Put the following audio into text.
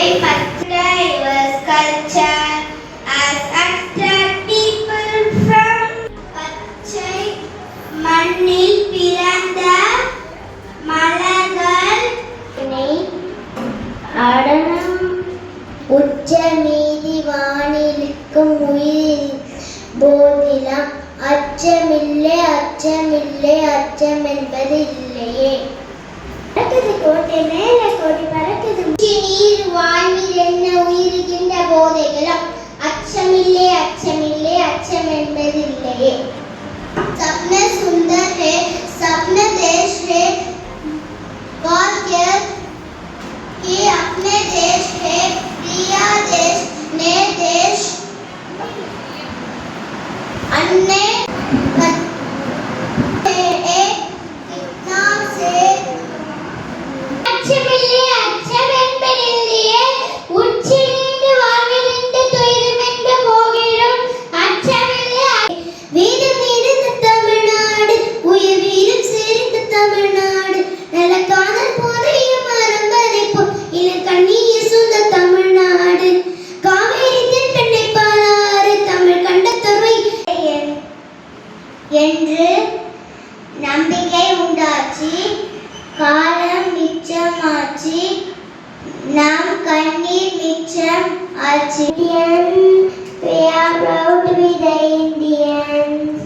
diverse culture has attracted people from பச்சை மண்ணில் பிறந்த மலர்கள் அடனம் உச்ச மீதி வானிலுக்கும் உயிர் போதிலாம் அச்சமில்லை அச்சமில்லை அச்சம் என்பது இல்லையே. பறக்குது கோட்டை மேலே கோடி பறக்குது நீர் வானில் என்ன உயிருகின்ற போதைகளும் அச்சமில்லை அச்சமில்லை அச்சம் என்பது இல்லையே. सपने सुंदर है सपने देश है भाग्य कि अपने देश है प्रिया देश ने देश अन्य कितना से அச்சமில்லை அச்சம் என்பதில்லையே உச்சி நீண்டு வாழ்விலிருந்து துயரமென்று போகிறோம் அச்சமில்லை வீரம் நிறைந்த தமிழ்நாடு உயிர் வீரம் சேர்ந்த தமிழ்நாடு நல்ல காதல் போதைய மரம் வரைப்போம் இன கண்ணிய சொந்த தமிழ்நாடு காவேரி தென்பெண்ணை பாலாறு தமிழ் கண்ட துறை என்று நம்பிக்கை உண்டாச்சு காலம் மிச்சமாச்சு நாம் கண்ணீர் மிச்சம் ஆச்சு. We are proud to be the Indians.